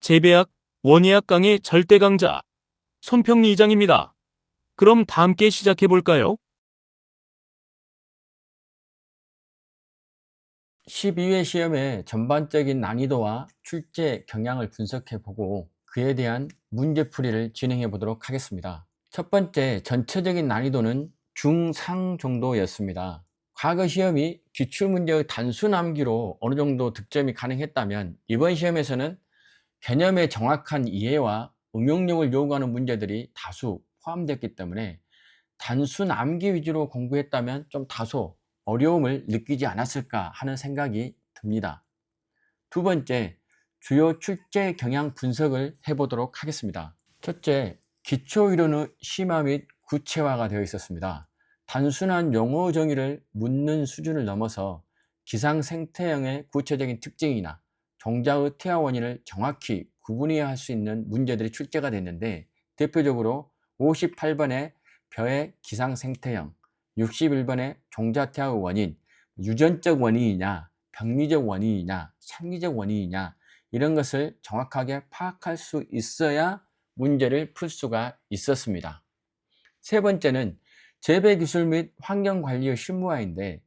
재배학, 원예학 강의 절대 강자 손평리 이장입니다. 그럼 다 함께 시작해 볼까요? 12회 시험의 전반적인 난이도와 출제 경향을 분석해보고 그에 대한 문제풀이를 진행해 보도록 하겠습니다. 첫 번째, 전체적인 난이도는 중상 정도였습니다. 과거 시험이 기출문제의 단순 암기로 어느 정도 득점이 가능했다면 이번 시험에서는 개념의 정확한 이해와 응용력을 요구하는 문제들이 다수 포함됐기 때문에 단순 암기 위주로 공부했다면 좀 다소 어려움을 느끼지 않았을까 하는 생각이 듭니다. 두 번째, 주요 출제 경향 분석을 해보도록 하겠습니다. 첫째, 기초 이론의 심화 및 구체화가 되어 있었습니다. 단순한 용어 정의를 묻는 수준을 넘어서 기상 생태형의 구체적인 특징이나 종자의 퇴화 원인을 정확히 구분해야 할 수 있는 문제들이 출제가 됐는데, 대표적으로 58번의 벼의 기상 생태형, 61번의 종자 퇴화의 원인, 유전적 원인이냐 병리적 원인이냐 생리적 원인이냐, 이런 것을 정확하게 파악할 수 있어야 문제를 풀 수가 있었습니다. 세 번째는 재배기술 및 환경관리의 실무화인데,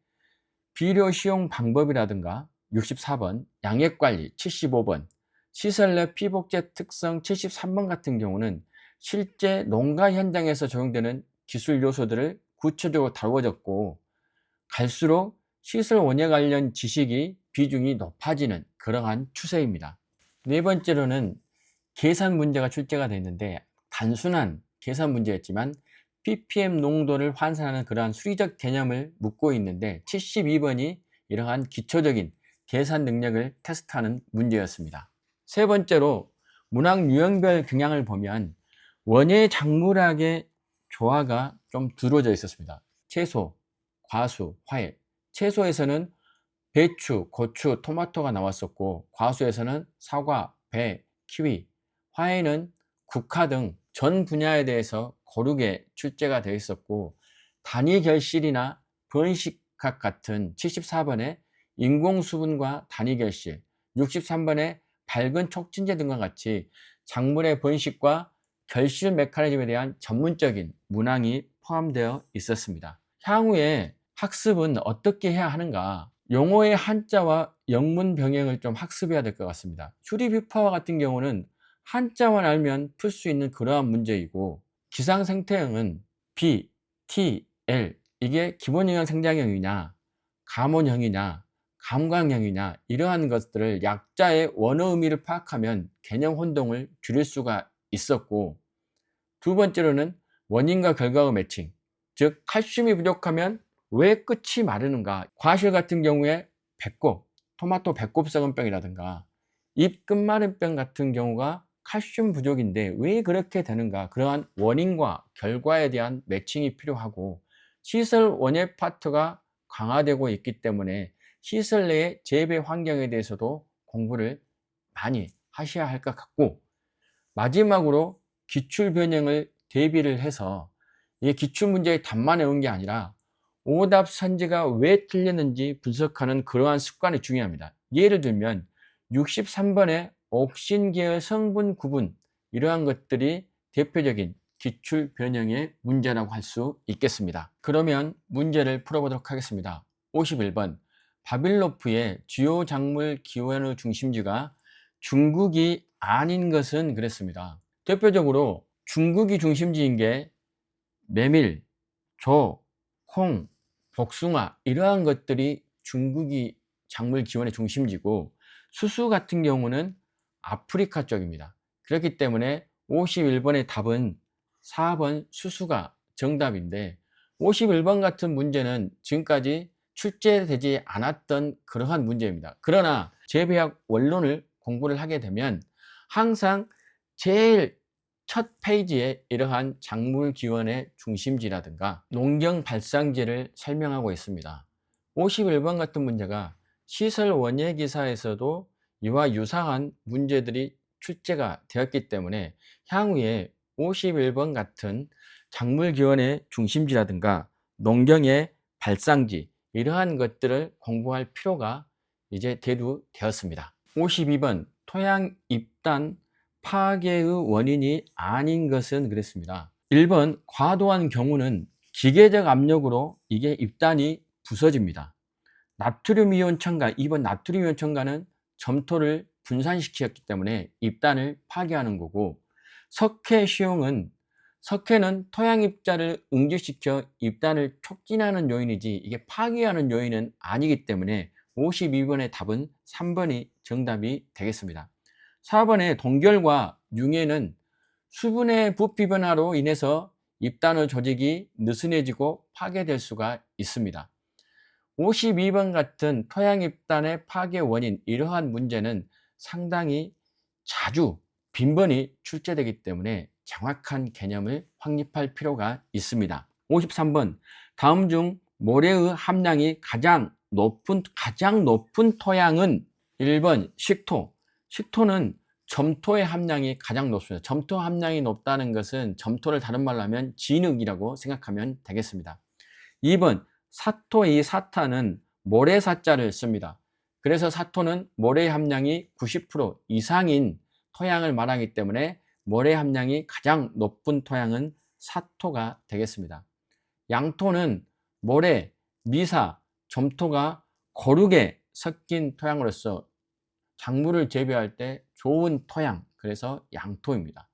비료 시용 방법이라든가 64번, 양액관리 75번, 시설 내 피복제 특성 73번 같은 경우는 실제 농가 현장에서 적용되는 기술 요소들을 구체적으로 다루어졌고, 갈수록 시설 원예 관련 지식이 비중이 높아지는 그러한 추세입니다. 네 번째로는 계산 문제가 출제가 됐는데, 단순한 계산 문제였지만 ppm 농도를 환산하는 그러한 수리적 개념을 묻고 있는데, 72번이 이러한 기초적인 계산 능력을 테스트하는 문제였습니다. 세 번째로 문학 유형별 경향을 보면 원예 작물학의 조화가 좀 두드러져 있었습니다. 채소, 과수, 화해. 채소에서는 배추, 고추, 토마토가 나왔었고, 과수에서는 사과, 배, 키위, 화해는 국화 등 전 분야에 대해서 고르게 출제가 되어 있었고, 단위 결실이나 번식학 같은 74번의 인공수분과 단위 결실, 63번의 밝은 촉진제 등과 같이 작물의 번식과 결실 메커니즘에 대한 전문적인 문항이 포함되어 있었습니다. 향후에 학습은 어떻게 해야 하는가? 용어의 한자와 영문 병행을 좀 학습해야 될 것 같습니다. 휴리뷰파와 같은 경우는 한자만 알면 풀 수 있는 그러한 문제이고, 기상생태형은 B, T, L, 이게 기본영역 생장형이냐 감원형이냐 감광형이냐, 이러한 것들을 약자의 원어 의미를 파악하면 개념 혼동을 줄일 수가 있었고, 두 번째로는 원인과 결과의 매칭, 즉 칼슘이 부족하면 왜 끝이 마르는가. 과실 같은 경우에 배꼽, 토마토 배꼽 썩은병이라든가 잎 끝마른병 같은 경우가 칼슘 부족인데 왜 그렇게 되는가, 그러한 원인과 결과에 대한 매칭이 필요하고, 시설 원예 파트가 강화되고 있기 때문에 시설 내의 재배 환경에 대해서도 공부를 많이 하셔야 할 것 같고, 마지막으로 기출 변형을 대비를 해서 이 기출 문제의 답만 외운 게 아니라 오답 선지가 왜 틀렸는지 분석하는 그러한 습관이 중요합니다. 예를 들면 63번의 옥신 계열 성분 구분, 이러한 것들이 대표적인 기출 변형의 문제라고 할 수 있겠습니다. 그러면 문제를 풀어보도록 하겠습니다. 51번, 바빌로프의 주요 작물 기원의 중심지가 중국이 아닌 것은 그랬습니다. 대표적으로 중국이 중심지인 게 메밀, 조, 콩, 복숭아, 이러한 것들이 중국이 작물 기원의 중심지고, 수수 같은 경우는 아프리카 쪽입니다. 그렇기 때문에 51번의 답은 4번 수수가 정답인데, 51번 같은 문제는 지금까지 출제되지 않았던 그러한 문제입니다. 그러나 재배학 원론을 공부를 하게 되면 항상 제일 첫 페이지에 이러한 작물 기원의 중심지라든가 농경 발상지를 설명하고 있습니다. 51번 같은 문제가 시설 원예 기사에서도 이와 유사한 문제들이 출제가 되었기 때문에 향후에 51번 같은 작물 기원의 중심지라든가 농경의 발상지, 이러한 것들을 공부할 필요가 이제 대두되었습니다. 52번 토양 입단 파괴의 원인이 아닌 것은 그랬습니다. 1번, 과도한 경우는 기계적 압력으로 이게 입단이 부서집니다. 나트륨 이온 첨가, 2번 나트륨 이온 첨가는 점토를 분산시켰기 때문에 입단을 파괴하는 거고, 석회 시용은, 석회는 토양 입자를 응집시켜 입단을 촉진하는 요인이지 이게 파괴하는 요인은 아니기 때문에 52번의 답은 3번이 정답이 되겠습니다. 4번의 동결과 융해는 수분의 부피 변화로 인해서 입단의 조직이 느슨해지고 파괴될 수가 있습니다. 52번 같은 토양 입단의 파괴 원인, 이러한 문제는 상당히 자주 빈번히 출제되기 때문에 정확한 개념을 확립할 필요가 있습니다. 53번, 다음 중 모래의 함량이 가장 높은 토양은 1번 식토. 식토는 점토의 함량이 가장 높습니다. 점토 함량이 높다는 것은 점토를 다른 말로 하면 진흙이라고 생각하면 되겠습니다. 2번 사토, 이 사타는 모래사자를 씁니다. 그래서 사토는 모래 함량이 90% 이상인 토양을 말하기 때문에 모래 함량이 가장 높은 토양은 사토가 되겠습니다. 양토는 모래, 미사, 점토가 고르게 섞인 토양으로서 작물을 재배할 때 좋은 토양, 그래서 양토입니다.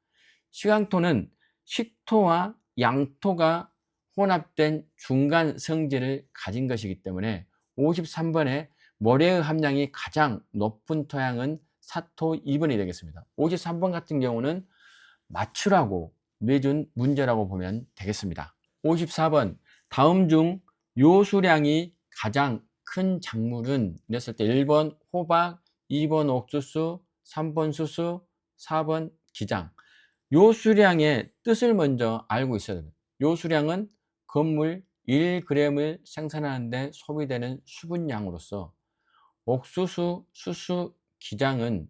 식양토는 식토와 양토가 혼합된 중간 성질을 가진 것이기 때문에 53번에 모래의 함량이 가장 높은 토양은 사토 2번이 되겠습니다. 53번 같은 경우는 맞추라고 내준 문제라고 보면 되겠습니다. 54번, 다음 중 요수량이 가장 큰 작물은 이랬을 때 1번 호박, 2번 옥수수, 3번 수수, 4번 기장. 요수량의 뜻을 먼저 알고 있어야 됩니다. 요수량은 건물 1g을 생산하는데 소비되는 수분량으로서, 옥수수, 수수, 기장은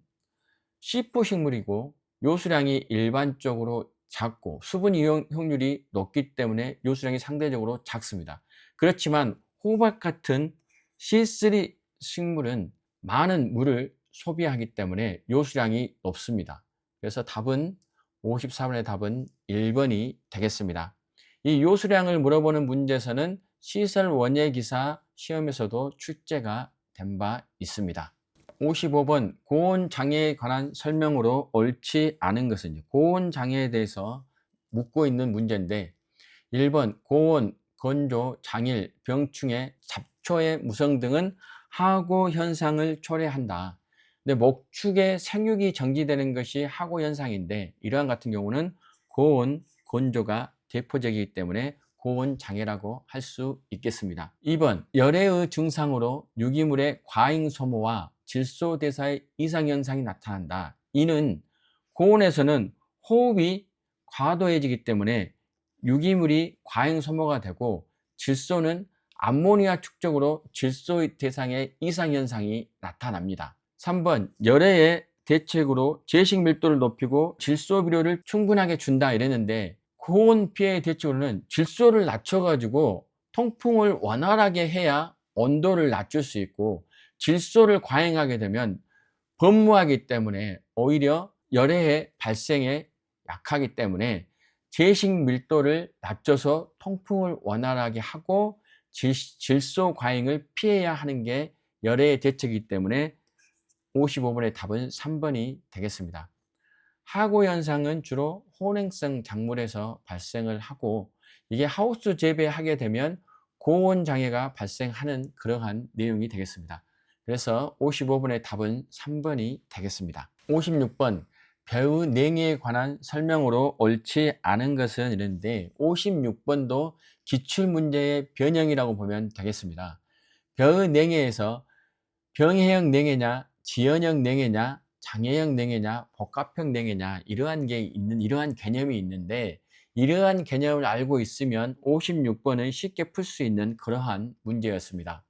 씨포 식물이고 요수량이 일반적으로 작고 수분 이용률이 높기 때문에 요수량이 상대적으로 작습니다. 그렇지만 호박 같은 C3 식물은 많은 물을 소비하기 때문에 요수량이 높습니다. 그래서 답은 54번의 답은 1번이 되겠습니다. 이 요수량을 물어보는 문제에서는 시설 원예기사 시험에서도 출제가 된 바 있습니다. 55번, 고온장애에 관한 설명으로 옳지 않은 것은, 고온장애에 대해서 묻고 있는 문제인데 1번 고온, 건조, 장일, 병충해, 잡초의 무성 등은 하고 현상을 초래한다. 근데 목축의 생육이 정지되는 것이 하고 현상인데 이러한 같은 경우는 고온, 건조가 대표적이기 때문에 고온 장애라고 할 수 있겠습니다. 2번, 열애의 증상으로 유기물의 과잉 소모와 질소대사의 이상 현상이 나타난다. 이는 고온에서는 호흡이 과도해지기 때문에 유기물이 과잉 소모가 되고, 질소는 암모니아 축적으로 질소 대상의 이상 현상이 나타납니다. 3번, 열애의 대책으로 제식 밀도를 높이고 질소 비료를 충분하게 준다 이랬는데, 고온 피해의 대책으로는 질소를 낮춰가지고 통풍을 원활하게 해야 온도를 낮출 수 있고, 질소를 과잉하게 되면 범무하기 때문에 오히려 열애의 발생에 약하기 때문에 제식 밀도를 낮춰서 통풍을 원활하게 하고 질소 과잉을 피해야 하는 게 열애의 대책이기 때문에 55번의 답은 3번이 되겠습니다. 하고 현상은 주로 혼행성 작물에서 발생을 하고, 이게 하우스 재배하게 되면 고온 장애가 발생하는 그러한 내용이 되겠습니다. 그래서 55번의 답은 3번이 되겠습니다. 56번, 벼의 냉해에 관한 설명으로 옳지 않은 것은 이런데 56번도 기출문제의 변형이라고 보면 되겠습니다. 벼의 냉해에서 병해형 냉해냐, 지연형 냉해냐, 장애형 냉해냐, 복합형 냉해냐, 이러한 개념이 있는데, 이러한 개념을 알고 있으면 56번은 쉽게 풀 수 있는 그러한 문제였습니다.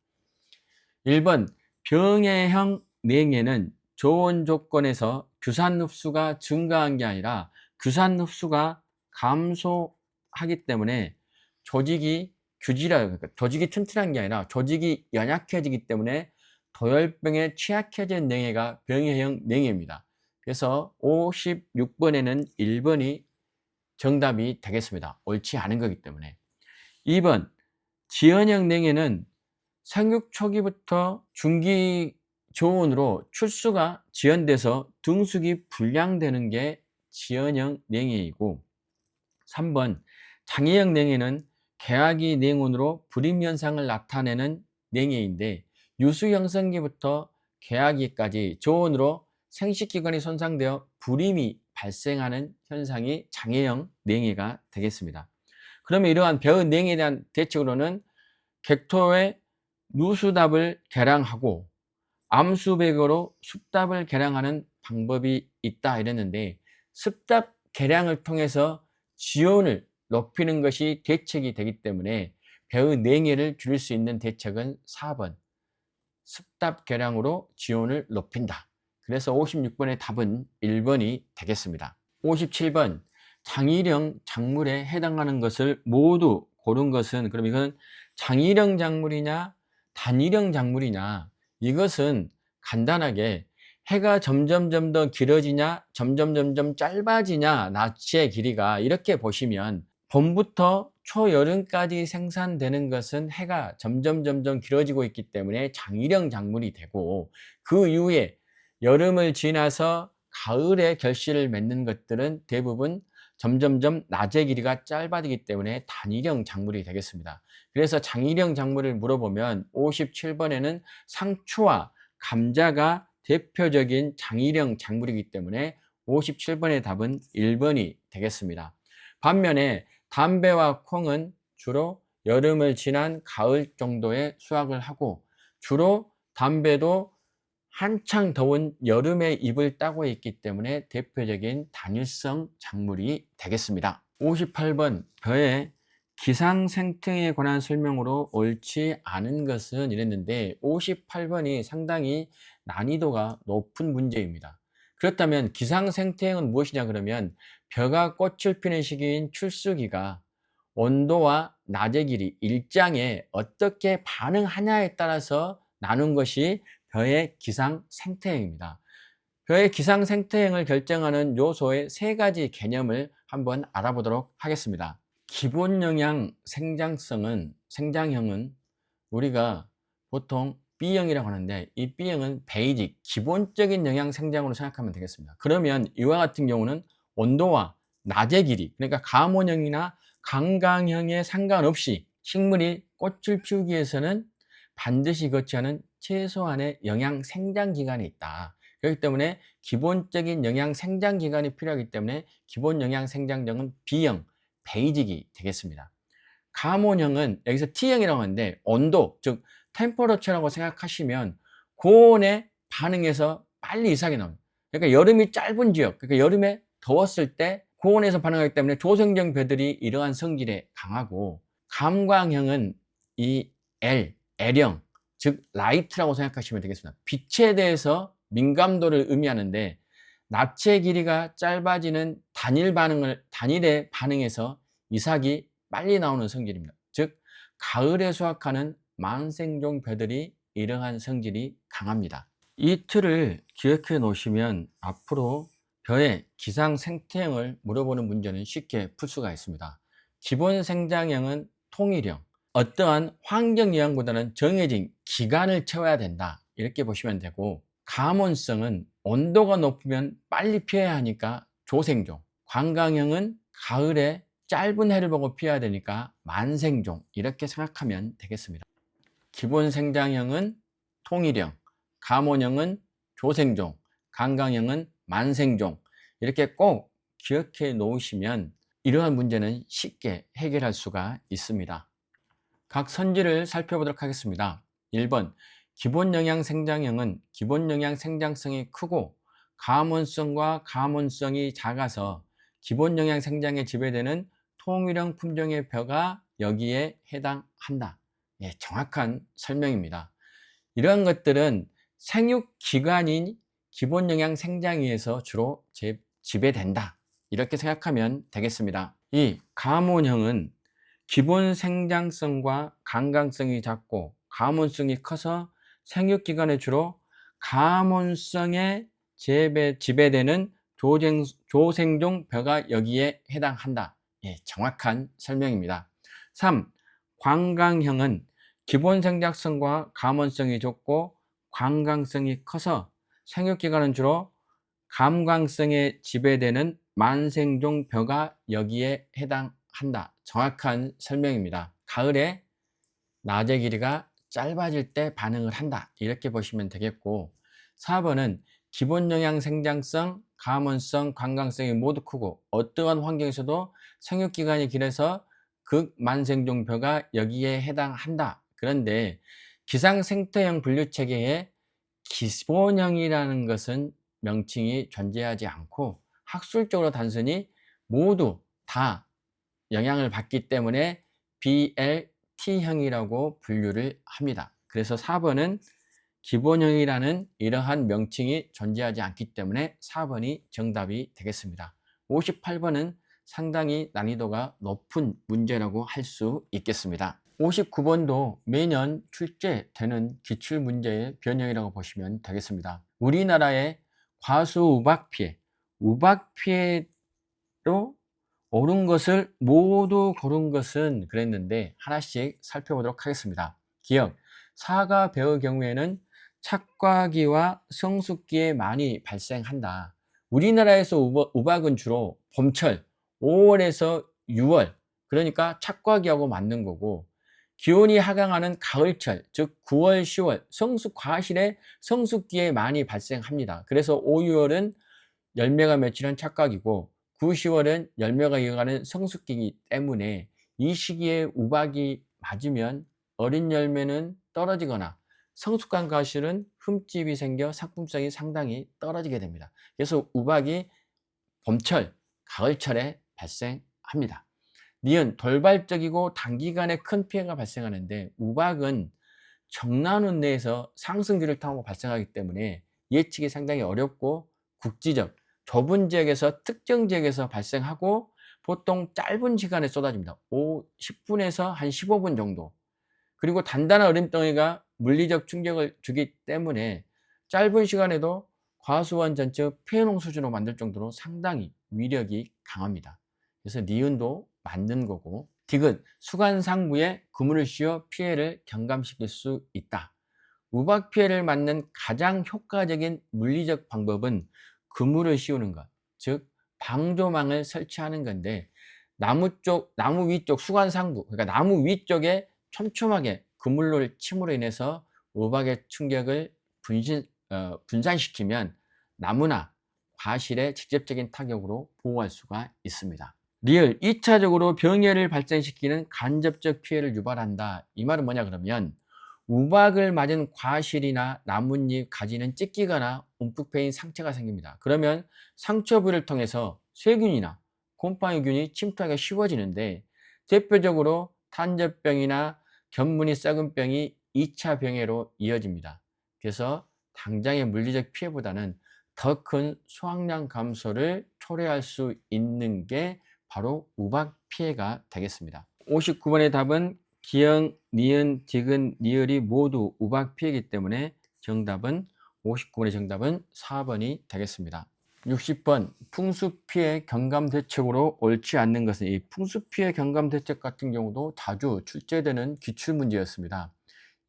1번, 병해형 냉해는 저온 조건에서 규산 흡수가 증가한 게 아니라 규산 흡수가 감소하기 때문에 조직이 조직이 튼튼한 게 아니라 조직이 연약해지기 때문에 도열병에 취약해진 냉해가 병해형 냉해입니다. 그래서 56번에는 1번이 정답이 되겠습니다. 옳지 않은 거기 때문에. 2번 지연형 냉해는 생육 초기부터 중기 조온으로 출수가 지연돼서 등수기 불량되는 게 지연형 냉해이고, 3번 장애형 냉해는 개화기 냉온으로 불임 현상을 나타내는 냉해인데, 유수 형성기부터 개화기까지 저온으로 생식기관이 손상되어 불임이 발생하는 현상이 장애형 냉해가 되겠습니다. 그러면 이러한 벼의 냉해에 대한 대책으로는 객토의 누수답을 개량하고 암수백으로 습답을 개량하는 방법이 있다 이랬는데, 습답 개량을 통해서 지온을 높이는 것이 대책이 되기 때문에 벼의 냉해를 줄일 수 있는 대책은 4번 습답 개량으로 지온을 높인다. 그래서 56번의 답은 1번이 되겠습니다. 57번 장일형 작물에 해당하는 것을 모두 고른 것은, 그럼 이건 장일형 작물이냐 단일형 작물이냐, 이것은 간단하게 해가 점점 더 길어지냐 점점 짧아지냐 낮의 길이가, 이렇게 보시면 봄부터 초여름까지 생산되는 것은 해가 점점 길어지고 있기 때문에 장일형 작물이 되고, 그 이후에 여름을 지나서 가을에 결실을 맺는 것들은 대부분 점점 낮의 길이가 짧아지기 때문에 단일형 작물이 되겠습니다. 그래서 장일형 작물을 물어보면 57번에는 상추와 감자가 대표적인 장일형 작물이기 때문에 57번의 답은 1번이 되겠습니다. 반면에 담배와 콩은 주로 여름을 지난 가을 정도에 수확을 하고, 주로 담배도 한창 더운 여름에 잎을 따고 있기 때문에 대표적인 단일성 작물이 되겠습니다. 58번 벼의 기상생태에 관한 설명으로 옳지 않은 것은 이랬는데, 58번이 상당히 난이도가 높은 문제입니다. 그렇다면 기상생태행은 무엇이냐 그러면, 벼가 꽃을 피는 시기인 출수기가 온도와 낮의 길이 일장에 어떻게 반응하냐에 따라서 나눈 것이 벼의 기상생태행입니다. 벼의 기상생태행을 결정하는 요소의 3가지 개념을 한번 알아보도록 하겠습니다. 기본영양 생장형은 우리가 보통 B형이라고 하는데, 이 B형은 베이직, 기본적인 영양 생장으로 생각하면 되겠습니다. 그러면 이와 같은 경우는 온도와 낮의 길이, 그러니까 가몬형이나 강강형에 상관없이 식물이 꽃을 피우기 위해서는 반드시 거치하는 최소한의 영양 생장 기간이 있다. 그렇기 때문에 기본적인 영양 생장 기간이 필요하기 때문에 기본 영양 생장형은 B형, 베이직이 되겠습니다. 가몬형은 여기서 T형이라고 하는데, 온도, 즉 템퍼러처라고 생각하시면 고온에 반응해서 빨리 이상이 나옵니다. 그러니까 여름이 짧은 지역, 그러니까 여름에 더웠을 때 고온에서 반응하기 때문에 조생종 벼들이 이러한 성질에 강하고, 감광형은 이 L형, 즉 라이트라고 생각하시면 되겠습니다. 빛에 대해서 민감도를 의미하는데, 낮의 길이가 짧아지는 단일에 반응해서 이삭이 빨리 나오는 성질입니다. 즉 가을에 수확하는 만생종 벼들이 이러한 성질이 강합니다. 이 틀을 기억해 놓으시면 앞으로 벼의 기상 생태형을 물어보는 문제는 쉽게 풀 수가 있습니다. 기본 생장형은 통일형, 어떠한 환경 영향보다는 정해진 기간을 채워야 된다, 이렇게 보시면 되고, 가몬성은 온도가 높으면 빨리 피해야 하니까 조생종, 관광형은 가을에 짧은 해를 보고 피해야 되니까 만생종, 이렇게 생각하면 되겠습니다. 기본 생장형은 통일형, 가몬형은 조생종, 관광형은 만생종, 이렇게 꼭 기억해 놓으시면 이러한 문제는 쉽게 해결할 수가 있습니다. 각 선지를 살펴보도록 하겠습니다. 1번 기본 영양 생장형은 기본 영양 생장성이 크고 가몬성과 가몬성이 작아서 기본 영양 생장에 지배되는 통일형 품종의 벼가 여기에 해당한다. 예, 정확한 설명입니다. 이러한 것들은 생육 기관인 기본 영양 생장에 의해서 주로 지배된다, 이렇게 생각하면 되겠습니다. 이 가몬형은 기본 생장성과 강강성이 작고 가몬성이 커서 생육기관에 주로 가몬성에 지배되는 조생종 벼가 여기에 해당한다. 예, 정확한 설명입니다. 3. 관광형은 기본 생장성과 감원성이 좋고 관광성이 커서 생육기간은 주로 감광성에 지배되는 만생종 벼가 여기에 해당한다. 정확한 설명입니다. 가을에 낮의 길이가 짧아질 때 반응을 한다. 이렇게 보시면 되겠고, 4번은 기본 영양 생장성, 감원성, 관광성이 모두 크고 어떠한 환경에서도 생육기간이 길어서 극만생종 벼가 여기에 해당한다. 그런데 기상생태형 분류체계에 기본형이라는 것은 명칭이 존재하지 않고 학술적으로 단순히 모두 다 영향을 받기 때문에 BLT형이라고 분류를 합니다. 그래서 4번은 기본형이라는 이러한 명칭이 존재하지 않기 때문에 4번이 정답이 되겠습니다. 58번은 상당히 난이도가 높은 문제라고 할 수 있겠습니다. 59번도 매년 출제되는 기출문제의 변형이라고 보시면 되겠습니다. 우리나라의 과수우박 피해, 우박 피해로 옳은 것을 모두 고른 것은 그랬는데 하나씩 살펴보도록 하겠습니다. 기억, 사과, 배의 경우에는 착과기와 성숙기에 많이 발생한다. 우리나라에서 우박은 주로 봄철 5월에서 6월, 그러니까 착과기하고 맞는 거고, 기온이 하강하는 가을철, 즉 9월, 10월 성숙 과실에 성숙기에 많이 발생합니다. 그래서 5, 6월은 열매가 맺히는 착각이고 9, 10월은 열매가 이어가는 성숙기이기 때문에 이 시기에 우박이 맞으면 어린 열매는 떨어지거나 성숙한 과실은 흠집이 생겨 상품성이 상당히 떨어지게 됩니다. 그래서 우박이 봄철, 가을철에 발생합니다. 니은 돌발적이고 단기간에 큰 피해가 발생하는데 우박은 정난운 내에서 상승기를 타고 발생하기 때문에 예측이 상당히 어렵고 국지적, 좁은 지역에서 특정 지역에서 발생하고 보통 짧은 시간에 쏟아집니다. 10분에서 한 15분 정도. 그리고 단단한 얼음덩이가 물리적 충격을 주기 때문에 짧은 시간에도 과수원 전체 폐농 수준으로 만들 정도로 상당히 위력이 강합니다. 그래서 니은도 맞는 거고, 디귿, 수간상부에 그물을 씌워 피해를 경감시킬 수 있다. 우박 피해를 막는 가장 효과적인 물리적 방법은 그물을 씌우는 것, 즉 방조망을 설치하는 건데, 나무 위쪽 수간상부, 그러니까 나무 위쪽에 촘촘하게 그물을 침으로 인해서 우박의 충격을 분산시키면 나무나 과실에 직접적인 타격으로 보호할 수가 있습니다. 리을, 2차적으로 병해를 발생시키는 간접적 피해를 유발한다. 이 말은 뭐냐 그러면 우박을 맞은 과실이나 나뭇잎 가지는 찢기거나 움푹 패인 상처가 생깁니다. 그러면 상처 부위를 통해서 세균이나 곰팡이균이 침투하기가 쉬워지는데, 대표적으로 탄저병이나 견무늬 썩은 병이 2차 병해로 이어집니다. 그래서 당장의 물리적 피해보다는 더 큰 수확량 감소를 초래할 수 있는 게 바로 우박 피해가 되겠습니다. 59번의 답은 기역, 니은, 디귿, 리을이 모두 우박 피해이기 때문에 정답은 59번의 정답은 4번이 되겠습니다. 60번 풍수피해 경감대책으로 옳지 않는 것은, 이 풍수피해 경감대책 같은 경우도 자주 출제되는 기출문제였습니다.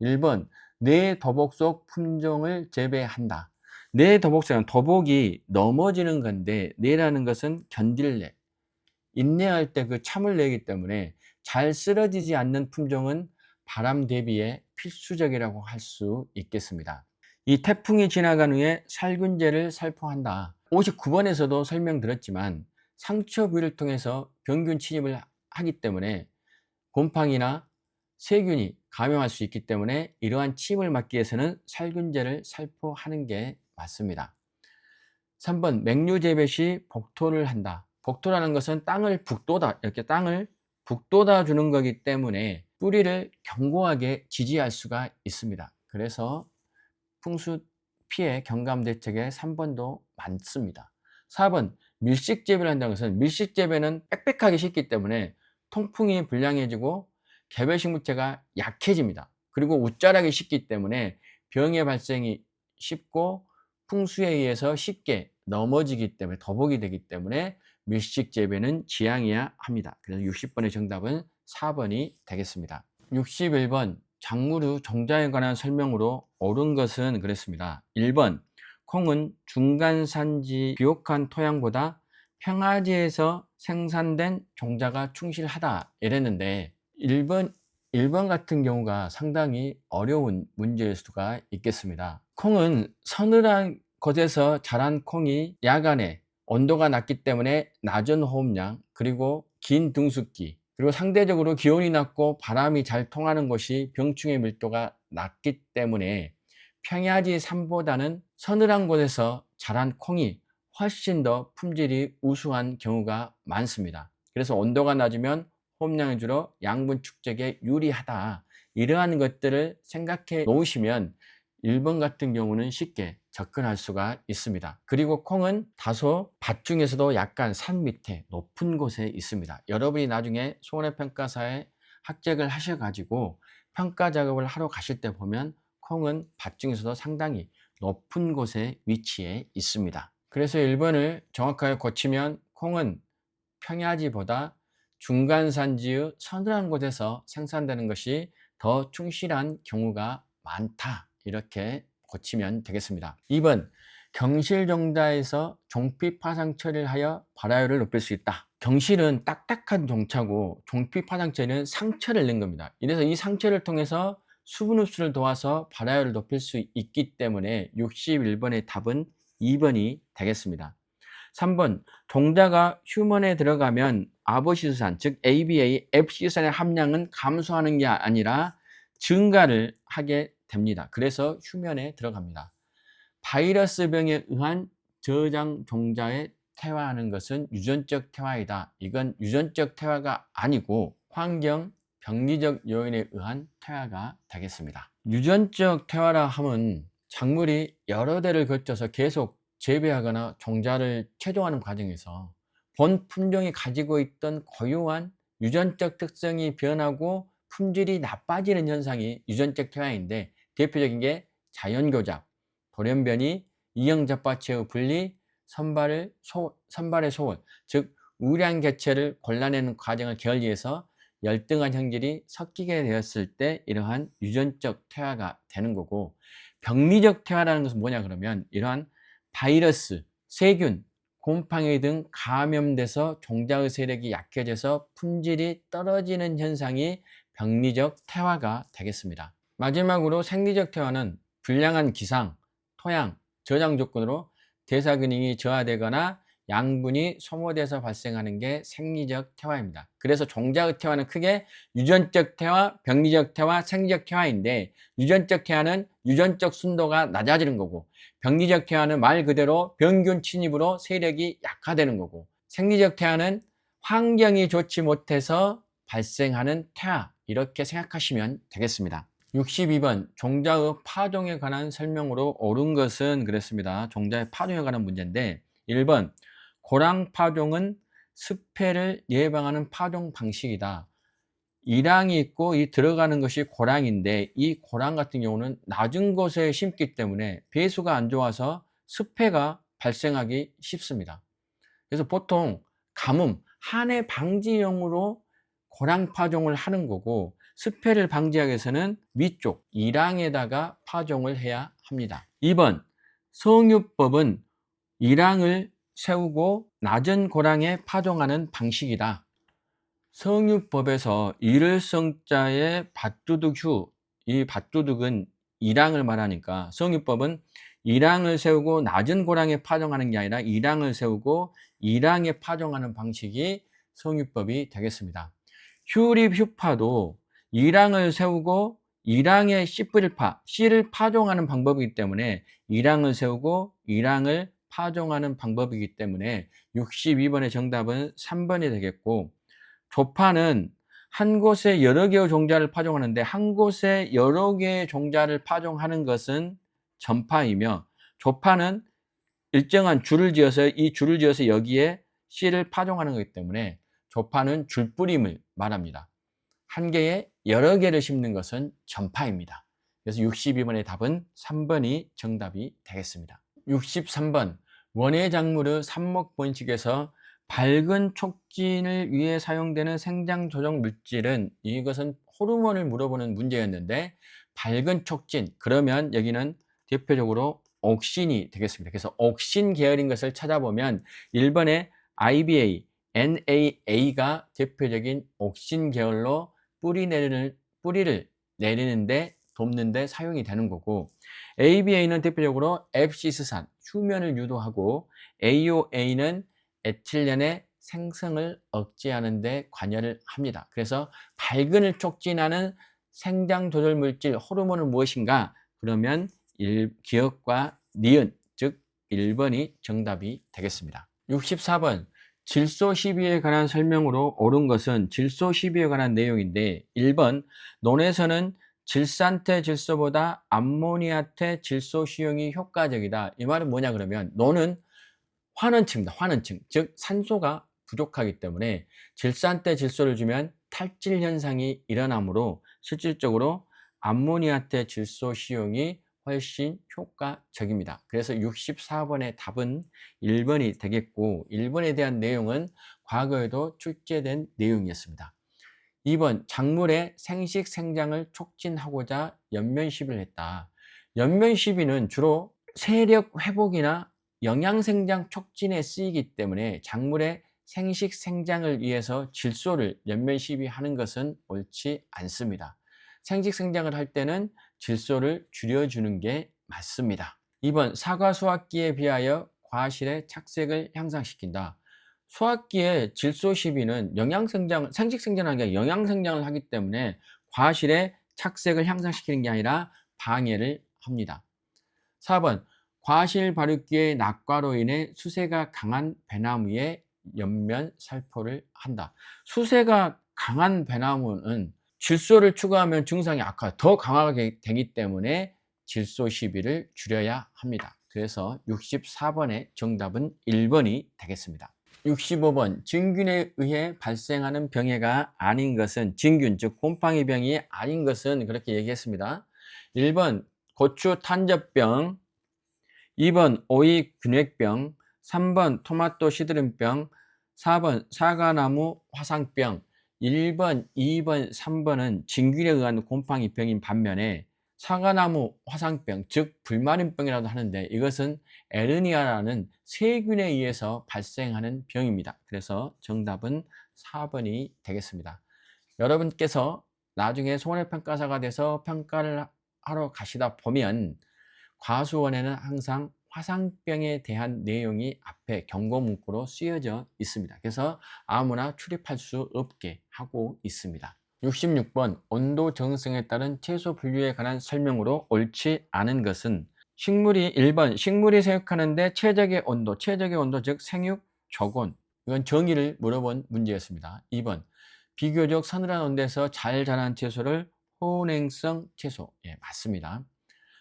1번 내 더복 속 품종을 재배한다. 내 더복속은 더복이 넘어지는 건데, 내라는 것은 견딜래, 인내할 때 그 참을 내기 때문에 잘 쓰러지지 않는 품종은 바람 대비에 필수적이라고 할 수 있겠습니다. 이 태풍이 지나간 후에 살균제를 살포한다. 59번에서도 설명드렸지만 상처 부위를 통해서 병균 침입을 하기 때문에 곰팡이나 세균이 감염할 수 있기 때문에 이러한 침입을 막기 위해서는 살균제를 살포하는 게 맞습니다. 3번 맹류 재배 시 복토를 한다. 복토라는 것은 땅을 북돋아, 이렇게 땅을 북돋아 주는 거기 때문에 뿌리를 견고하게 지지할 수가 있습니다. 그래서 풍수 피해 경감 대책에 3번도 많습니다. 4번 밀식 재배를 한다는 것은, 밀식 재배는 빽빽하게 심기 때문에 통풍이 불량해지고 개별식물체가 약해집니다. 그리고 웃자라게 심기 때문에 병의 발생이 쉽고 풍수에 의해서 쉽게 넘어지기 때문에 더복이 되기 때문에 밀식 재배는 지양해야 합니다. 그래서 60번의 정답은 4번이 되겠습니다. 61번 작물 후 종자에 관한 설명으로 옳은 것은 그랬습니다. 1번 콩은 중간산지 비옥한 토양보다 평화지에서 생산된 종자가 충실하다 이랬는데 1번 같은 경우가 상당히 어려운 문제일 수가 있겠습니다. 콩은 서늘한 곳에서 자란 콩이 야간에 온도가 낮기 때문에 낮은 호흡량, 그리고 긴 등숙기, 그리고 상대적으로 기온이 낮고 바람이 잘 통하는 곳이 병충해 밀도가 낮기 때문에 평야지 산보다는 서늘한 곳에서 자란 콩이 훨씬 더 품질이 우수한 경우가 많습니다. 그래서 온도가 낮으면 호흡량이 줄어 양분 축적에 유리하다. 이러한 것들을 생각해 놓으시면 1번 같은 경우는 쉽게 접근할 수가 있습니다. 그리고 콩은 다소 밭 중에서도 약간 산 밑에 높은 곳에 있습니다. 여러분이 나중에 손해평가사에 합격을 하셔가지고 평가 작업을 하러 가실 때 보면 콩은 밭 중에서도 상당히 높은 곳에 위치해 있습니다. 그래서 1번을 정확하게 고치면 콩은 평야지보다 중간산지의 서늘한 곳에서 생산되는 것이 더 충실한 경우가 많다. 이렇게 고치면 되겠습니다. 2번 경실종자에서 종피 파상 처리를 하여 발화율을 높일 수 있다. 경실은 딱딱한 종차고 종피 파상 처리는 상처를 낸 겁니다. 이래서 이 상처를 통해서 수분 흡수를 도와서 발화율을 높일 수 있기 때문에 61번의 답은 2번이 되겠습니다. 3번 종자가 휴먼에 들어가면 아부시스산 즉 ABA, FC산의 함량은 감소하는 게 아니라 증가를 하게 됩니다. 그래서 휴면에 들어갑니다. 바이러스병에 의한 저장 종자에 퇴화하는 것은 유전적 퇴화이다. 이건 유전적 퇴화가 아니고 환경 병리적 요인에 의한 퇴화가 되겠습니다. 유전적 퇴화라 하면 작물이 여러 대를 거쳐서 계속 재배하거나 종자를 최종하는 과정에서 본 품종이 가지고 있던 고유한 유전적 특성이 변하고 품질이 나빠지는 현상이 유전적 퇴화인데, 대표적인 게 자연교잡, 돌연변이, 이형잡과체의 분리, 선발의 소원, 즉 우량 개체를 골라내는 과정을 계열리해서 열등한 형질이 섞이게 되었을 때 이러한 유전적 퇴화가 되는 거고, 병리적 퇴화라는 것은 뭐냐 그러면 이러한 바이러스, 세균, 곰팡이 등 감염돼서 종자의 세력이 약해져서 품질이 떨어지는 현상이 병리적 퇴화가 되겠습니다. 마지막으로 생리적 퇴화는 불량한 기상, 토양, 저장 조건으로 대사 기능이 저하되거나 양분이 소모돼서 발생하는 게 생리적 퇴화입니다. 그래서 종자의 퇴화는 크게 유전적 퇴화, 병리적 퇴화, 생리적 퇴화인데, 유전적 퇴화는 유전적 순도가 낮아지는 거고, 병리적 퇴화는 말 그대로 병균 침입으로 세력이 약화되는 거고, 생리적 퇴화는 환경이 좋지 못해서 발생하는 퇴화, 이렇게 생각하시면 되겠습니다. 62번 종자의 파종에 관한 설명으로 옳은 것은 그랬습니다. 종자의 파종에 관한 문제인데, 1번 고랑 파종은 습해를 예방하는 파종 방식이다. 이랑이 있고 이 들어가는 것이 고랑인데, 이 고랑 같은 경우는 낮은 곳에 심기 때문에 배수가 안 좋아서 습해가 발생하기 쉽습니다. 그래서 보통 가뭄, 한해 방지용으로 고랑 파종을 하는 거고, 습해를 방지하기 위해서는 위쪽 이랑에다가 파종을 해야 합니다. 2번 성유법은 이랑을 세우고 낮은 고랑에 파종하는 방식이다. 성유법에서 일성자의 밭두둑휴, 이 밭두둑은 이랑을 말하니까 성유법은 이랑을 세우고 낮은 고랑에 파종하는 게 아니라 이랑을 세우고 이랑에 파종하는 방식이 성유법이 되겠습니다. 휴립 휴파도 이랑을 세우고 이랑에 씨를 파종하는 방법이기 때문에 이랑을 세우고 이랑을 파종하는 방법이기 때문에 62번의 정답은 3번이 되겠고, 조파는 한 곳에 여러 개의 종자를 파종하는데 한 곳에 여러 개의 종자를 파종하는 것은 전파이며, 조파는 일정한 줄을 지어서 이 줄을 지어서 여기에 씨를 파종하는 것이기 때문에 조파는 줄뿌림을 말합니다. 한 개에 여러 개를 심는 것은 전파입니다. 그래서 62번의 답은 3번이 정답이 되겠습니다. 63번 원예 작물의 삽목 번식에서 밝은 촉진을 위해 사용되는 생장 조정 물질은, 이것은 호르몬을 물어보는 문제였는데, 밝은 촉진, 그러면 여기는 대표적으로 옥신이 되겠습니다. 그래서 옥신 계열인 것을 찾아보면 1번에 IBA, NAA가 대표적인 옥신 계열로 뿌리를 내리는데 돕는데 사용이 되는 거고, ABA는 대표적으로 앱시스산, 휴면을 유도하고, AOA는 에틸렌의 생성을 억제하는 데 관여를 합니다. 그래서 발근을 촉진하는 생장 조절 물질 호르몬은 무엇인가? 그러면 기억과 니은, 즉 1번이 정답이 되겠습니다. 64번 질소 시비에 관한 설명으로 옳은 것은 질소 시비에 관한 내용인데, 1번 논에서는 질산태 질소보다 암모니아태 질소 시용이 효과적이다. 이 말은 뭐냐 그러면, 논은 환원층입니다. 환원층, 즉 산소가 부족하기 때문에 질산때 질소를 주면 탈질 현상이 일어나므로 실질적으로 암모니아태 질소 시용이 훨씬 효과적입니다. 그래서 64번의 답은 1번이 되겠고, 1번에 대한 내용은 과거에도 출제된 내용이었습니다. 2번 작물의 생식 생장을 촉진하고자 연면시비를 했다. 연면시비는 주로 세력 회복이나 영양생장 촉진에 쓰이기 때문에 작물의 생식 생장을 위해서 질소를 연면시비하는 것은 옳지 않습니다. 생식 생장을 할 때는 질소를 줄여주는 게 맞습니다. 2번 사과 수확기에 비하여 과실의 착색을 향상시킨다. 수확기에 질소 시비는 생식 생장하는 게 영양생장을 하기 때문에 과실의 착색을 향상시키는 게 아니라 방해를 합니다. 4번 과실 발육기의 낙과로 인해 수세가 강한 배나무에 옆면 살포를 한다. 수세가 강한 배나무는 질소를 추가하면 증상이 더 강하게 되기 때문에 질소 시비를 줄여야 합니다. 그래서 64번의 정답은 1번이 되겠습니다. 65번 진균에 의해 발생하는 병해가 아닌 것은, 진균 즉 곰팡이 병이 아닌 것은, 그렇게 얘기했습니다. 1번 고추 탄저병, 2번 오이 균핵병, 3번 토마토 시드름병, 4번 사과나무 화상병. 1번, 2번, 3번은 진균에 의한 곰팡이병인 반면에 사과나무 화상병, 즉 불마른병이라도 하는데, 이것은 에르니아라는 세균에 의해서 발생하는 병입니다. 그래서 정답은 4번이 되겠습니다. 여러분께서 나중에 손해평가사가 돼서 평가를 하러 가시다 보면 과수원에는 항상 화상병에 대한 내용이 앞에 경고 문구로 쓰여져 있습니다. 그래서 아무나 출입할 수 없게 하고 있습니다. 66번 온도 정성에 따른 채소 분류에 관한 설명으로 옳지 않은 것은, 1번 식물이 생육하는데 최적의 온도 즉 생육 조건, 이건 정의를 물어본 문제였습니다. 2번 비교적 서늘한 온도에서 잘 자란 채소를 호냉성 채소, 예, 맞습니다.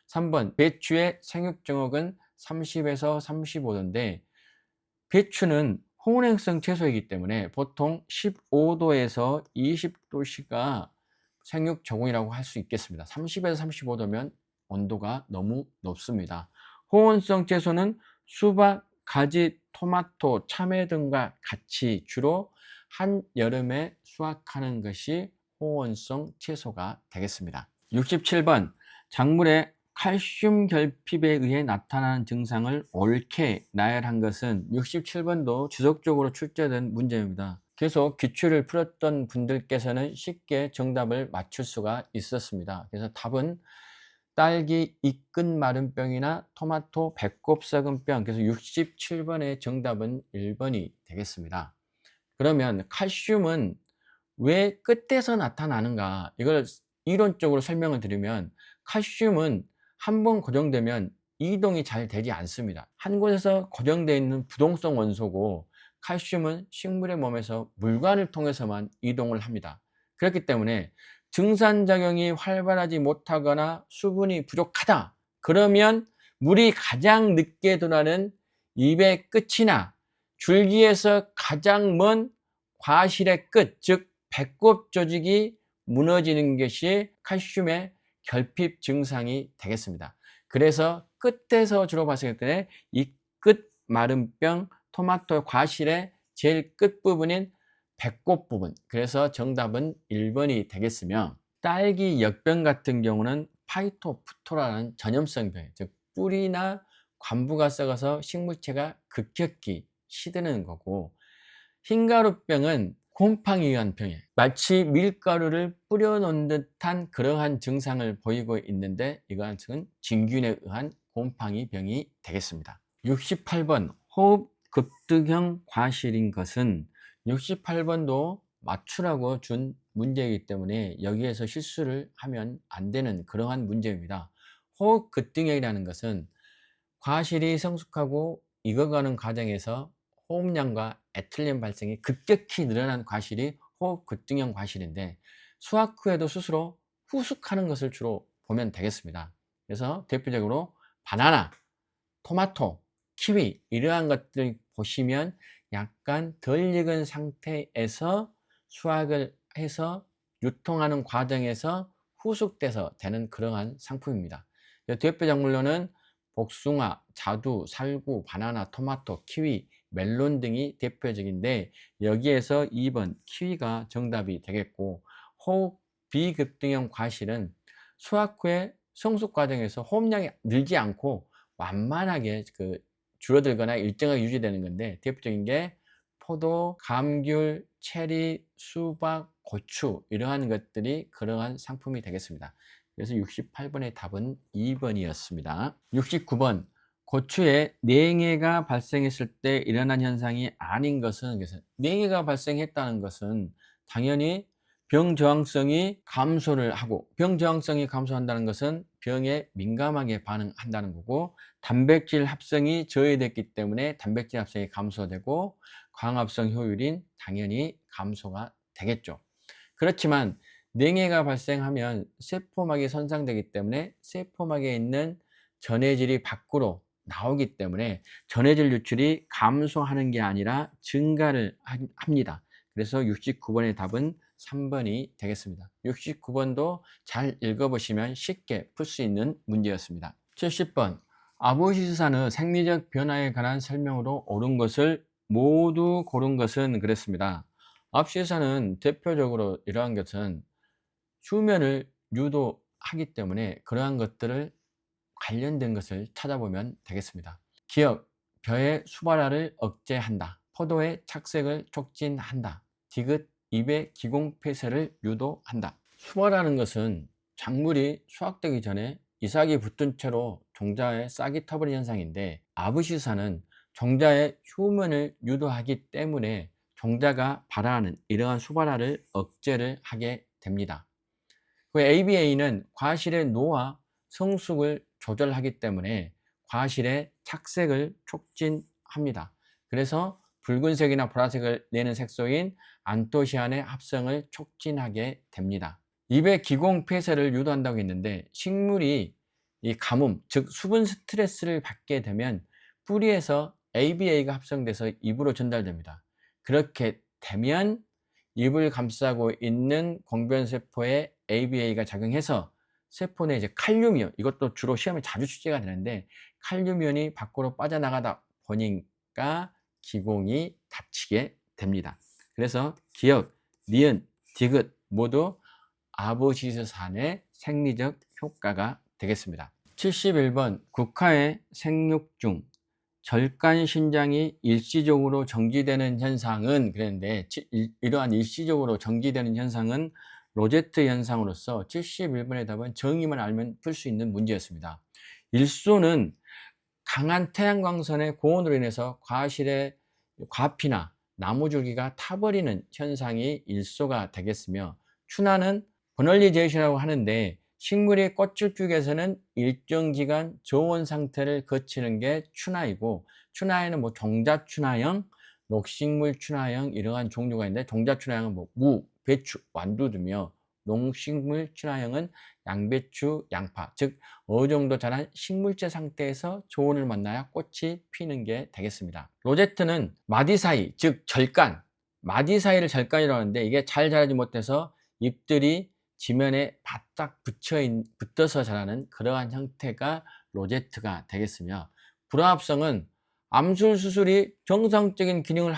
3번 배추의 생육정옥은 30에서 35도인데, 배추는 호냉성 채소이기 때문에 보통 15도에서 20도씨가 생육정옥이라고 할 수 있겠습니다. 30에서 35도면 온도가 너무 높습니다. 호온성 채소는 수박, 가지, 토마토, 참외 등과 같이 주로 한여름에 수확하는 것이 호온성 채소가 되겠습니다. 67번 작물의 칼슘 결핍에 의해 나타나는 증상을 옳게 나열한 것은, 67번도 지속적으로 출제된 문제입니다. 계속 기출을 풀었던 분들께서는 쉽게 정답을 맞출 수가 있었습니다. 그래서 답은 딸기 잎근 마른병이나 토마토 배꼽 썩은 병, 그래서 67번의 정답은 1번이 되겠습니다. 그러면 칼슘은 왜 끝에서 나타나는가, 이걸 이론적으로 설명을 드리면, 칼슘은 한번 고정되면 이동이 잘 되지 않습니다. 한 곳에서 고정되어 있는 부동성 원소고, 칼슘은 식물의 몸에서 물관을 통해서만 이동을 합니다. 그렇기 때문에 증산작용이 활발하지 못하거나 수분이 부족하다 그러면 물이 가장 늦게 들어가는 잎의 끝이나 줄기에서 가장 먼 과실의 끝, 즉 배꼽 조직이 무너지는 것이 칼슘의 결핍 증상이 되겠습니다. 그래서 끝에서 주로 봤을 때 이 끝 마름병 토마토 과실의 제일 끝부분인 배꽃 부분, 그래서 정답은 1번이 되겠으며, 딸기 역병 같은 경우는 파이토프토라는 전염성 병, 즉 뿌리나 관부가 썩어서 식물체가 급격히 시드는 거고, 흰가루병은 곰팡이에 의한 병이에요. 마치 밀가루를 뿌려 놓은 듯한 그러한 증상을 보이고 있는데, 이것은 진균에 의한 곰팡이 병이 되겠습니다. 68번 호흡 급등형 과실인 것은, 68번도 맞추라고 준 문제이기 때문에 여기에서 실수를 하면 안 되는 그러한 문제입니다. 호흡 급등형이라는 것은 과실이 성숙하고 익어가는 과정에서 호흡량과 에틸렌 발생이 급격히 늘어난 과실이 호흡 급등형 과실인데, 수확 후에도 스스로 후숙하는 것을 주로 보면 되겠습니다. 그래서 대표적으로 바나나, 토마토, 키위 이러한 것들 보시면 약간 덜 익은 상태에서 수확을 해서 유통하는 과정에서 후숙돼서 되는 그러한 상품입니다. 대표 작물로는 복숭아, 자두, 살구, 바나나, 토마토, 키위, 멜론 등이 대표적인데, 여기에서 2번 키위가 정답이 되겠고, 호흡 비급등형 과실은 수확 후에 성숙 과정에서 호흡량이 늘지 않고 완만하게 줄어들거나 일정하게 유지되는 건데, 대표적인 게 포도, 감귤, 체리, 수박, 고추 이러한 것들이 그러한 상품이 되겠습니다. 그래서 68번의 답은 2번이었습니다. 69번 고추에 냉해가 발생했을 때 일어난 현상이 아닌 것은, 그래서 냉해가 발생했다는 것은 당연히 병 저항성이 감소를 하고, 병 저항성이 감소한다는 것은 병에 민감하게 반응한다는 거고, 단백질 합성이 저해됐기 때문에 단백질 합성이 감소되고 광합성 효율인 당연히 감소가 되겠죠. 그렇지만 냉해가 발생하면 세포막이 손상되기 때문에 세포막에 있는 전해질이 밖으로 나오기 때문에 전해질 유출이 감소하는 게 아니라 증가를 합니다. 그래서 69번의 답은 3번이 되겠습니다. 69번도 잘 읽어보시면 쉽게 풀 수 있는 문제였습니다. 70번 아보시스산의 생리적 변화에 관한 설명으로 옳은 것을 모두 고른 것은, 그랬습니다. 아보시스산은 대표적으로 이러한 것은 수면을 유도하기 때문에 그러한 것들을 관련된 것을 찾아보면 되겠습니다. 기억, 벼의 수발화를 억제한다. 포도의 착색을 촉진한다. 디귿, 잎의 기공 폐쇄를 유도한다. 수발하는 것은 작물이 수확되기 전에 이삭이 붙은 채로 종자에 싹이 터버린 현상인데, 아브시사는 종자의 휴면을 유도하기 때문에 종자가 발화하는 이러한 수발화를 억제를 하게 됩니다. 그 ABA는 과실의 노화, 성숙을 조절하기 때문에 과실의 착색을 촉진합니다. 그래서 붉은색이나 보라색을 내는 색소인 안토시안의 합성을 촉진하게 됩니다. 잎의 기공 폐쇄를 유도한다고 했는데, 식물이 이 가뭄, 즉 수분 스트레스를 받게 되면 뿌리에서 ABA가 합성돼서 잎으로 전달됩니다. 그렇게 되면 잎을 감싸고 있는 공변세포에 ABA가 작용해서 세포 내 칼륨이온, 이것도 주로 시험에 자주 출제가 되는데, 칼륨이온이 밖으로 빠져나가다 보니까 기공이 닫히게 됩니다. 그래서 기역, 니은, 디귿 모두 아보시스산의 생리적 효과가 되겠습니다. 71번 국화의 생육 중 절간 신장이 일시적으로 정지되는 현상은, 그랬는데 이러한 일시적으로 정지되는 현상은 로제트 현상으로서 71번의 답은 정의만 알면 풀 수 있는 문제였습니다. 일소는 강한 태양광선의 고온으로 인해서 과실의 과피나 나무줄기가 타버리는 현상이 일소가 되겠으며, 춘화는 버널리제이션이라고 하는데 식물이 꽃을 피우기 위해서는 일정 기간 저온 상태를 거치는 게 춘화이고, 춘화에는 종자춘화형, 녹식물 춘화형 이러한 종류가 있는데, 종자춘화형은 무, 배추, 완두 등이며, 농식물 춘화형은 양배추, 양파, 즉 어느 정도 자란 식물체 상태에서 저온을 만나야 꽃이 피는 게 되겠습니다. 로제트는 마디 사이, 즉 절간, 마디 사이를 절간이라고 하는데, 이게 잘 자라지 못해서 잎들이 지면에 바짝 붙어서 자라는 그러한 형태가 로제트가 되겠으며, 불화합성은 암술 수술이 정상적인 기능을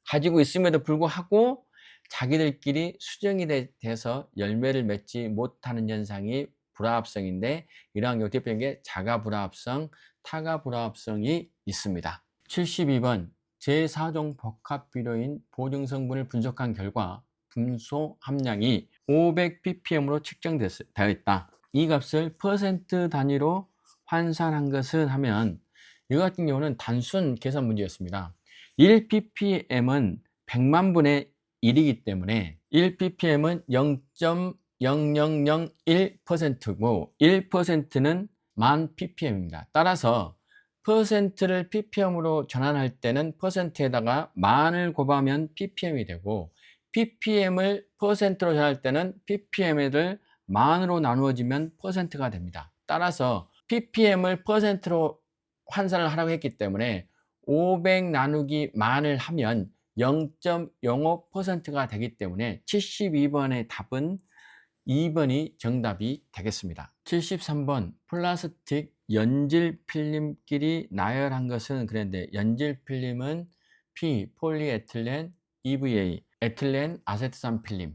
가지고 있음에도 불구하고 자기들끼리 수정이 돼서 열매를 맺지 못하는 현상이 불화합성인데, 이러한 경우 대표적인 게 자가불화합성, 타가불화합성이 있습니다. 72번 제4종 복합비료인 보증성분을 분석한 결과 분소 함량이 500ppm으로 측정되었다. 이 값을 퍼센트 단위로 환산한 것은 하면, 이거 같은 경우는 단순 계산 문제였습니다. 1ppm은 100만 분의 1이기 때문에 1ppm은 0.0001%고 1%는 10,000 ppm입니다. 따라서 퍼센트를 ppm으로 전환할 때는 퍼센트에다가 만을 곱하면 ppm이 되고, ppm을 퍼센트로 전할 때는 ppm을 만으로 나누어지면 퍼센트가 됩니다. 따라서 ppm을 퍼센트로 환산을 하라고 했기 때문에 500 나누기 만을 하면 0.05%가 되기 때문에 72번의 답은 2번이 정답이 되겠습니다. 73번 플라스틱 연질 필름끼리 나열한 것은 그랬는데, 연질 필름은 P, 폴리에틸렌, EVA, 에틸렌 아세트산 필름,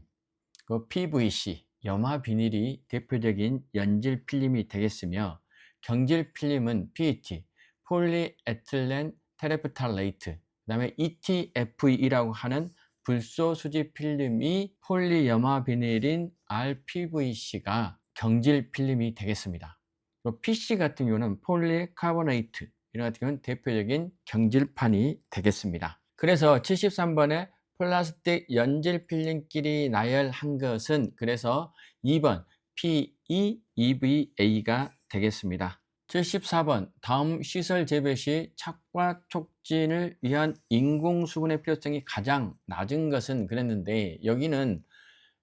그 PVC, 염화 비닐이 대표적인 연질 필름이 되겠으며, 경질 필름은 PET, 폴리에틸렌 테레프탈레이트, 그 다음에 ETFE라고 하는 불소 수지 필름이 폴리염화 비닐인 RPVC가 경질 필름이 되겠습니다. PC 같은 경우는 폴리카보네이트, 이런 같은 경우는 대표적인 경질판이 되겠습니다. 그래서 73번에 플라스틱 연질 필름끼리 나열한 것은, 그래서 2번 PE, EVA가 되겠습니다. 74번 다음 시설 재배 시 착과 촉진을 위한 인공 수분의 필요성이 가장 낮은 것은 그랬는데, 여기는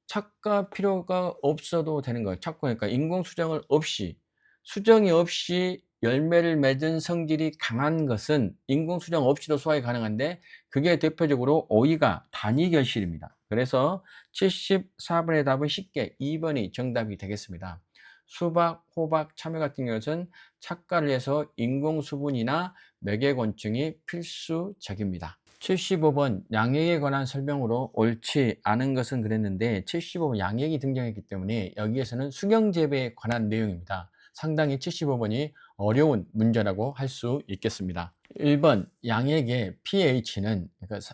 착과 필요가 없어도 되는 거예요. 착과, 그러니까 인공 수정을 없이, 수정이 없이 열매를 맺은 성질이 강한 것은 인공 수정 없이도 수확이 가능한데, 그게 대표적으로 오이가 단위 결실입니다. 그래서 74번의 답은 쉽게 2번이 정답이 되겠습니다. 수박, 호박, 참외 같은 경우는 착과를 해서 인공 수분이나 매개곤충이 필수적입니다. 75번 양액에 관한 설명으로 옳지 않은 것은 그랬는데, 75번 양액이 등장했기 때문에 여기에서는 수경재배에 관한 내용입니다. 상당히 75번이 어려운 문제라고 할 수 있겠습니다. 1번 양액의 pH는, 그러니까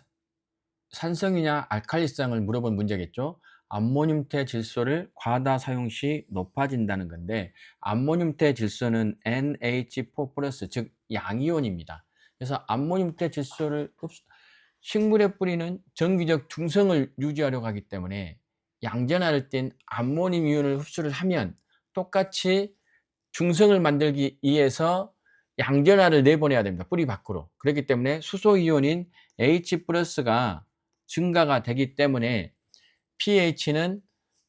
산성이냐 알칼리성을 물어본 문제겠죠. 암모늄태 질소를 과다 사용 시 높아진다는 건데, 암모늄태 질소는 NH4+, 즉 양이온입니다. 그래서 암모늄태 질소를 식물에 뿌리는 정기적 중성을 유지하려고 하기 때문에 양전하를 땐 암모늄 이온을 흡수를 하면 똑같이 중성을 만들기 위해서 양전하를 내보내야 됩니다. 뿌리 밖으로. 그렇기 때문에 수소 이온인 H+가 증가가 되기 때문에 pH는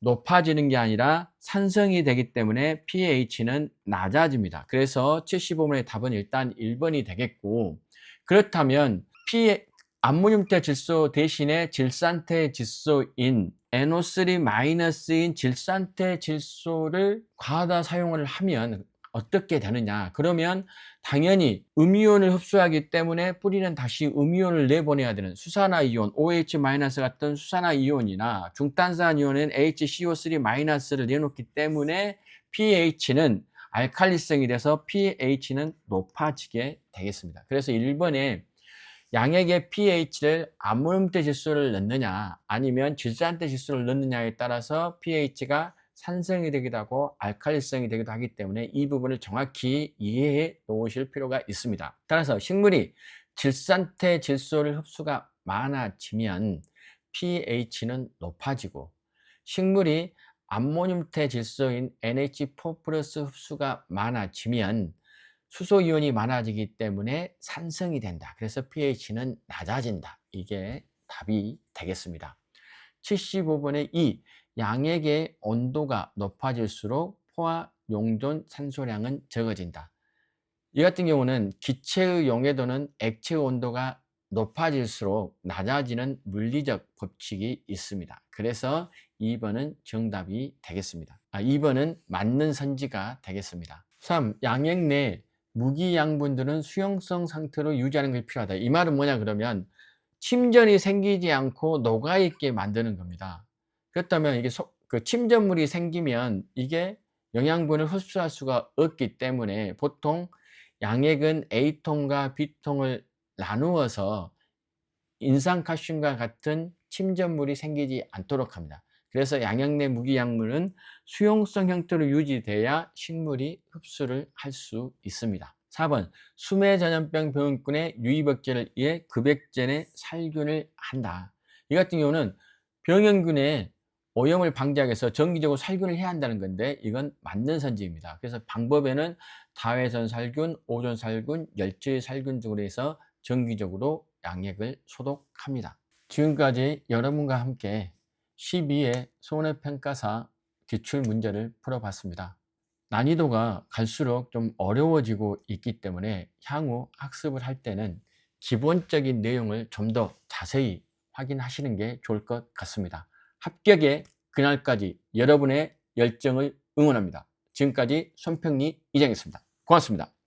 높아지는 게 아니라 산성이 되기 때문에 pH는 낮아집니다. 그래서 75번의 답은 일단 1번이 되겠고, 그렇다면 암모늄태 질소 대신에 질산태 질소인 NO3- 질산태 질소를 과다 사용을 하면 어떻게 되느냐? 그러면 당연히 음이온을 흡수하기 때문에 뿌리는 다시 음이온을 내보내야 되는 수산화이온 OH- 같은 수산화이온이나 중탄산 이온인 HCO3-를 내놓기 때문에 pH는 알칼리성이 돼서 pH는 높아지게 되겠습니다. 그래서 1번에 양액의 pH를 암모늄태 질소를 넣느냐 아니면 질산태 질소를 넣느냐에 따라서 pH가 산성이 되기도 하고 알칼리성이 되기도 하기 때문에 이 부분을 정확히 이해해 놓으실 필요가 있습니다. 따라서 식물이 질산태 질소를 흡수가 많아지면 pH는 높아지고, 식물이 암모늄태 질소인 NH4+ 흡수가 많아지면 수소이온이 많아지기 때문에 산성이 된다. 그래서 pH는 낮아진다. 이게 답이 되겠습니다. 75번의 2. 양액의 온도가 높아질수록 포화 용존 산소량은 적어진다. 이 같은 경우는 기체의 용해도는 액체의 온도가 높아질수록 낮아지는 물리적 법칙이 있습니다. 그래서 2번은 정답이 되겠습니다. 2번은 맞는 선지가 되겠습니다. 3. 양액 내 무기 양분들은 수용성 상태로 유지하는 것이 필요하다. 이 말은 뭐냐 그러면 침전이 생기지 않고 녹아있게 만드는 겁니다. 그렇다면 이게 그 침전물이 생기면 이게 영양분을 흡수할 수가 없기 때문에 보통 양액은 A통과 B통을 나누어서 인산칼슘과 같은 침전물이 생기지 않도록 합니다. 그래서 양액 내 무기양물은 수용성 형태로 유지돼야 식물이 흡수를 할 수 있습니다. 4번 수매전염병 병원군의 유의백제를 위해 급액전에 살균을 한다. 이 같은 경우는 병원군의 오염을 방지하기 위해서 정기적으로 살균을 해야 한다는 건데 이건 맞는 선지입니다. 그래서 방법에는 다회선 살균, 오존 살균, 열질 살균 등으로 해서 정기적으로 양액을 소독합니다. 지금까지 여러분과 함께 12회 손해평가사 기출 문제를 풀어봤습니다. 난이도가 갈수록 좀 어려워지고 있기 때문에 향후 학습을 할 때는 기본적인 내용을 좀 더 자세히 확인하시는 게 좋을 것 같습니다. 합격의 그날까지 여러분의 열정을 응원합니다. 지금까지 손평리 이장이었습니다. 고맙습니다.